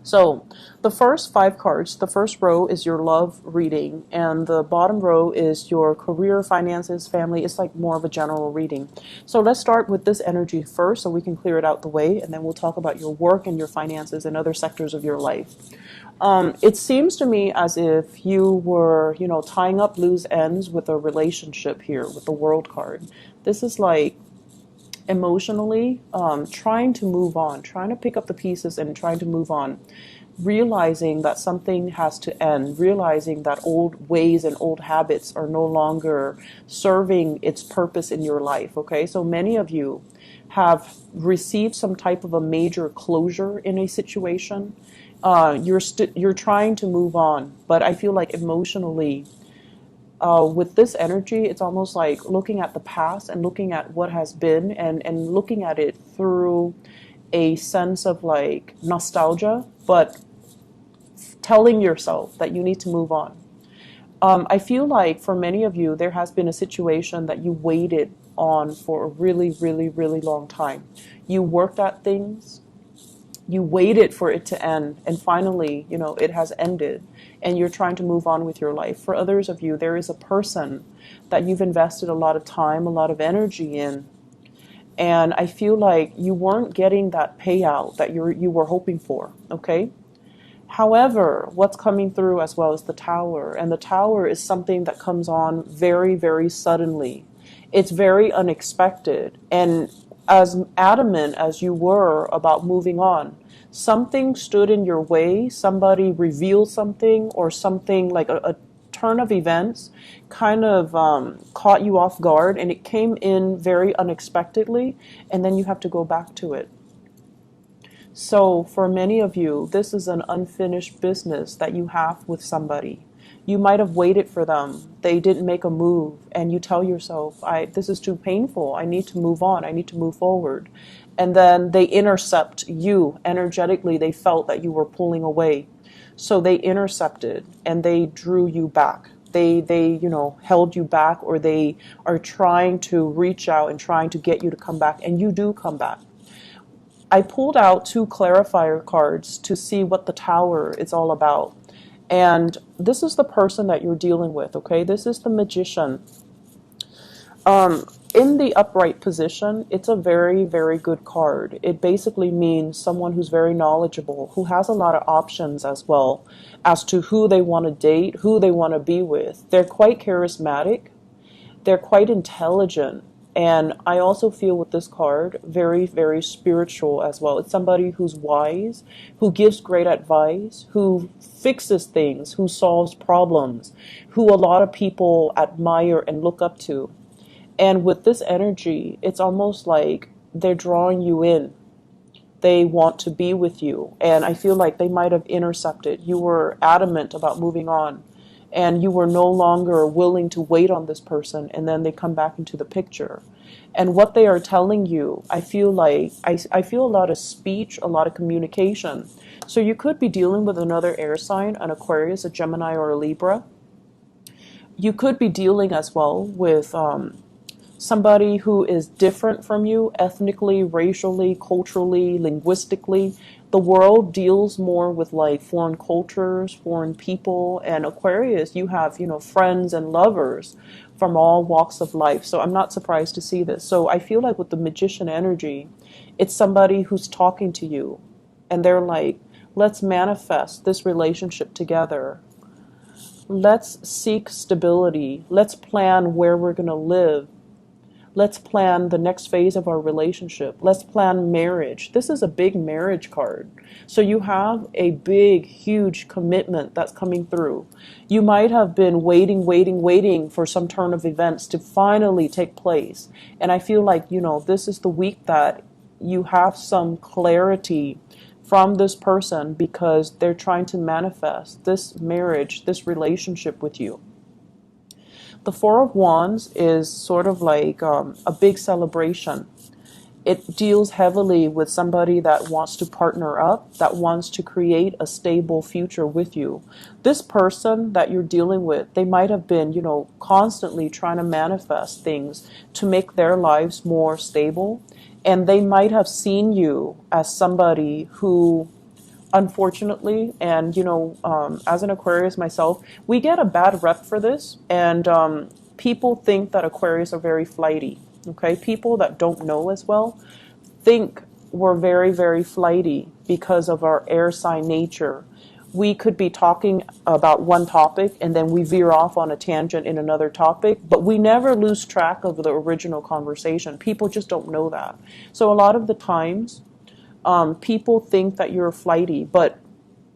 So the first 5 cards, the first row is your love reading, and the bottom row is your career, finances, family. It's like more of a general reading. So let's start with this energy first so we can clear it out the way, and then we'll talk about your work and your finances and other sectors of your life. It seems to me as if you were, tying up loose ends with a relationship here with the World card. This is like emotionally trying to move on, trying to pick up the pieces and trying to move on, realizing that something has to end, realizing that old ways and old habits are no longer serving its purpose in your life. Okay, so many of you have received some type of a major closure in a situation. You're trying to move on, but I feel like emotionally, with this energy, it's almost like looking at the past and looking at what has been, and looking at it through a sense of like nostalgia, but telling yourself that you need to move on. I feel like for many of you, there has been a situation that you waited on for a really, really, really long time. You worked at things, you waited for it to end, and finally, it has ended, and you're trying to move on with your life. For others of you, there is a person that you've invested a lot of time, a lot of energy in, and I feel like you weren't getting that payout that you were hoping for, okay? However, what's coming through as well is the Tower, and the Tower is something that comes on very, very suddenly. It's very unexpected, and as adamant as you were about moving on, something stood in your way, somebody revealed something, or something like a turn of events kind of caught you off guard, and it came in very unexpectedly, and then you have to go back to it. So for many of you, this is an unfinished business that you have with somebody. You might have waited for them. They didn't make a move, and you tell yourself, this is too painful. I need to move on. I need to move forward. And then they intercept you energetically. They felt that you were pulling away. So they intercepted and they drew you back. They held you back, or they are trying to reach out and trying to get you to come back, and you do come back. I pulled out 2 clarifier cards to see what the Tower is all about. And this is the person that you're dealing with, okay? This is the Magician. In the upright position, it's a very, very good card. It basically means someone who's very knowledgeable, who has a lot of options as well as to who they want to date, who they want to be with. They're quite charismatic. They're quite intelligent. And I also feel with this card, very, very spiritual as well. It's somebody who's wise, who gives great advice, who fixes things, who solves problems, who a lot of people admire and look up to. And with this energy, it's almost like they're drawing you in. They want to be with you. And I feel like they might have intercepted. You were adamant about moving on, and you were no longer willing to wait on this person, and then they come back into the picture. And what they are telling you, I feel like, I feel a lot of speech, a lot of communication. So you could be dealing with another air sign, an Aquarius, a Gemini, or a Libra. You could be dealing as well with somebody who is different from you ethnically, racially, culturally, linguistically. The world deals more with like foreign cultures, foreign people, and Aquarius, you have, friends and lovers from all walks of life. So I'm not surprised to see this. So I feel like with the Magician energy, it's somebody who's talking to you, and they're like, let's manifest this relationship together. Let's seek stability. Let's plan where we're going to live. Let's plan the next phase of our relationship. Let's plan marriage. This is a big marriage card. So you have a big, huge commitment that's coming through. You might have been waiting for some turn of events to finally take place. And I feel like, this is the week that you have some clarity from this person, because they're trying to manifest this marriage, this relationship with you. The Four of Wands is sort of like a big celebration. It deals heavily with somebody that wants to partner up, that wants to create a stable future with you. This person that you're dealing with, they might have been, constantly trying to manifest things to make their lives more stable. And they might have seen you as somebody who unfortunately. And, as an Aquarius myself, we get a bad rep for this. And people think that Aquarius are very flighty. Okay. People that don't know as well think we're very, very flighty because of our air sign nature. We could be talking about one topic and then we veer off on a tangent in another topic, but we never lose track of the original conversation. People just don't know that. So a lot of the times, people think that you're flighty, but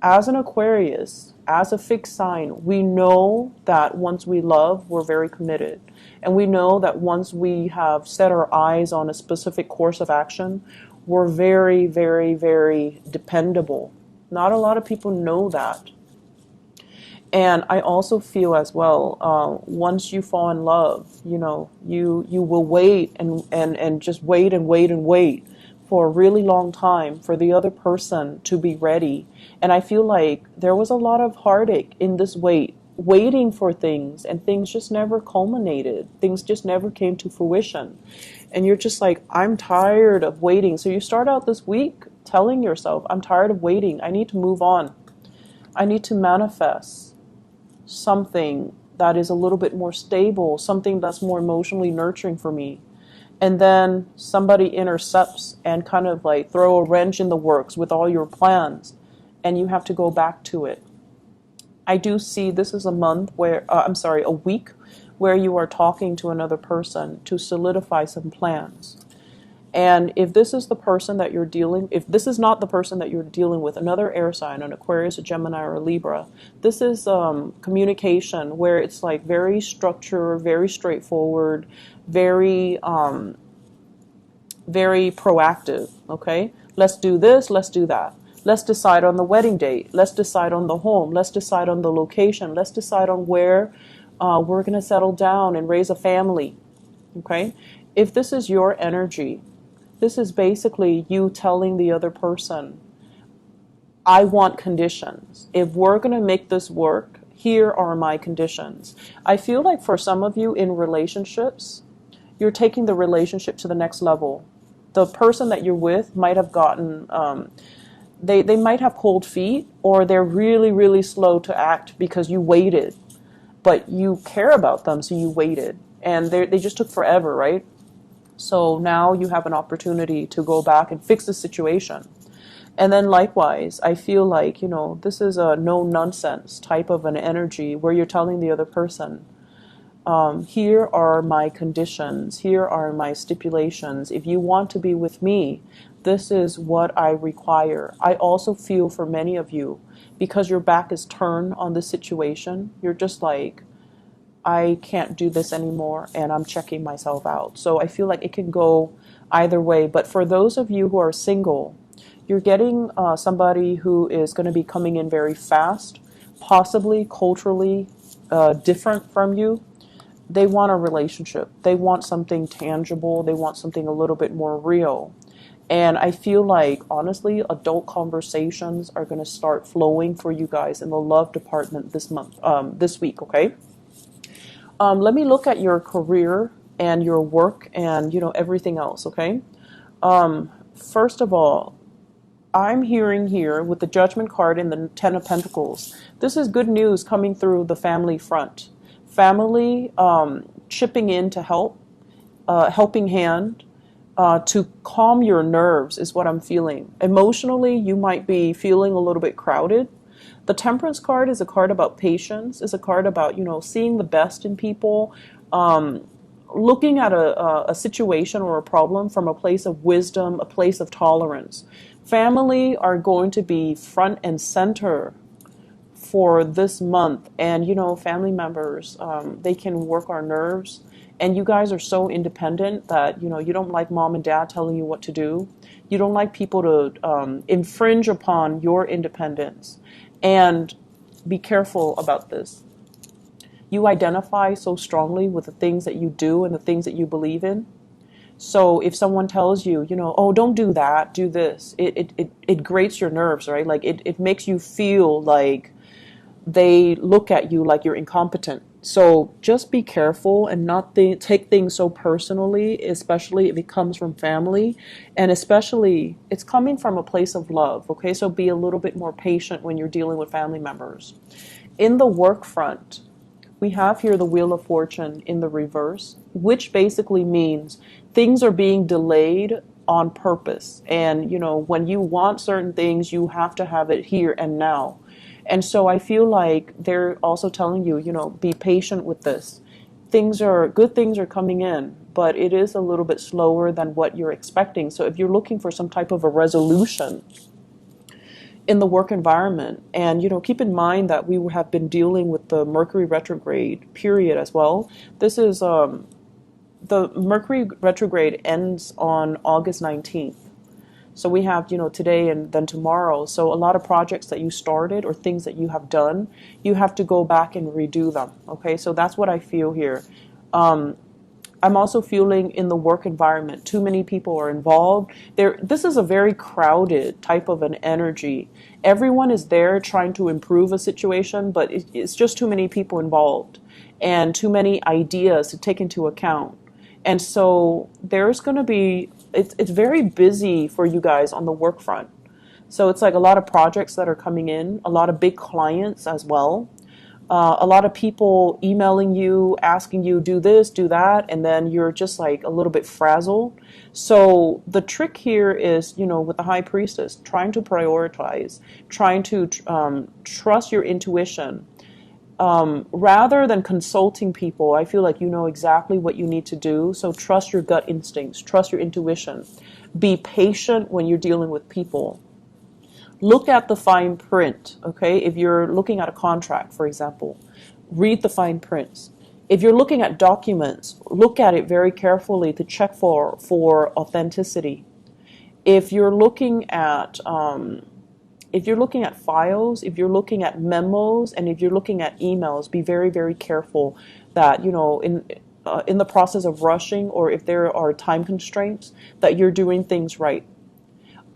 as an Aquarius, as a fixed sign, we know that once we love, we're very committed. And we know that once we have set our eyes on a specific course of action, we're very, very, very dependable. Not a lot of people know that. And I also feel as well, once you fall in love, you will wait and just wait and wait and wait for a really long time for the other person to be ready. And I feel like there was a lot of heartache in this waiting for things, and things just never culminated. Things just never came to fruition. And you're just like, I'm tired of waiting. So you start out this week telling yourself, I'm tired of waiting. I need to move on. I need to manifest something that is a little bit more stable, something that's more emotionally nurturing for me. And then somebody intercepts and kind of like throw a wrench in the works with all your plans, and you have to go back to it. I do see this is a week where you are talking to another person to solidify some plans. And if this is if this is not the person that you're dealing with, another air sign, an Aquarius, a Gemini, or a Libra, this is communication where it's like very structured, very straightforward, very, very proactive. Okay, let's do this, let's do that. Let's decide on the wedding date. Let's decide on the home. Let's decide on the location. Let's decide on where we're going to settle down and raise a family. Okay, if this is your energy, this is basically you telling the other person, I want conditions. If we're going to make this work, here are my conditions. I feel like for some of you in relationships, you're taking the relationship to the next level. The person that you're with might have gotten, they might have cold feet, or they're really, really slow to act because you waited. But you care about them, so you waited. And they just took forever, right? So now you have an opportunity to go back and fix the situation. And then likewise, I feel like, this is a no-nonsense type of an energy where you're telling the other person, here are my conditions, here are my stipulations. If you want to be with me, this is what I require. I also feel for many of you, because your back is turned on this situation, you're just like, I can't do this anymore, and I'm checking myself out. So I feel like it can go either way. But for those of you who are single, you're getting somebody who is going to be coming in very fast, possibly culturally different from you. They want a relationship. They want something tangible. They want something a little bit more real. And I feel like, honestly, adult conversations are going to start flowing for you guys in the love department this week, okay? Let me look at your career and your work and, everything else, okay? First of all, I'm hearing here with the Judgment card and the Ten of Pentacles, this is good news coming through the family front. Family chipping in to help, helping hand, to calm your nerves is what I'm feeling. Emotionally, you might be feeling a little bit crowded. The Temperance card is a card about patience, is a card about, seeing the best in people, looking at a situation or a problem from a place of wisdom, a place of tolerance. Family are going to be front and center for this month. And, family members, they can work our nerves. And you guys are so independent that, you don't like mom and dad telling you what to do. You don't like people to infringe upon your independence. And be careful about this. You identify so strongly with the things that you do and the things that you believe in. So if someone tells you, oh, don't do that, do this, it grates your nerves, right? Like it makes you feel like they look at you like you're incompetent. So just be careful and not take things so personally, especially if it comes from family, and especially it's coming from a place of love. Okay, so be a little bit more patient when you're dealing with family members. In the work front, we have here the Wheel of Fortune in the reverse, which basically means things are being delayed on purpose. And, when you want certain things, you have to have it here and now. And so I feel like they're also telling you, be patient with this. Good things are coming in, but it is a little bit slower than what you're expecting. So if you're looking for some type of a resolution in the work environment, and keep in mind that we have been dealing with the Mercury retrograde period as well. This is the Mercury retrograde ends on August 19th. So we have, today and then tomorrow. So a lot of projects that you started or things that you have done, you have to go back and redo them. Okay, so that's what I feel here. I'm also feeling in the work environment, too many people are involved. This is a very crowded type of an energy. Everyone is there trying to improve a situation, but it's just too many people involved and too many ideas to take into account. And so there's going to be, it's very busy for you guys on the work front. So it's like a lot of projects that are coming in, a lot of big clients as well. A lot of people emailing you, asking you, do this, do that, and then you're just like a little bit frazzled. So the trick here is, with the High Priestess, trying to prioritize, trying to trust your intuition. Rather than consulting people, I feel like you know exactly what you need to do. So trust your gut instincts, trust your intuition. Be patient when you're dealing with people. Look at the fine print, okay? If you're looking at a contract, for example, read the fine prints. If you're looking at documents, look at it very carefully to check for authenticity. If you're looking at files, if you're looking at memos, and if you're looking at emails, be very, very careful that, in the process of rushing, or if there are time constraints, that you're doing things right.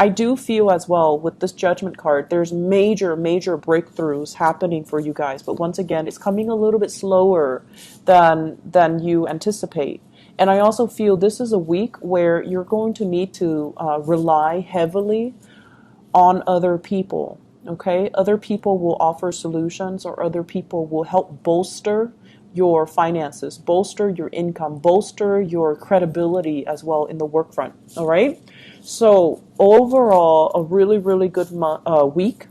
I do feel as well with this Judgment card, there's major, major breakthroughs happening for you guys. But once again, it's coming a little bit slower than you anticipate. And I also feel this is a week where you're going to need to rely heavily on other people. Okay, other people will offer solutions, or other people will help bolster your finances, bolster your income, bolster your credibility as well in the work front. All right. So overall, a really, really good week.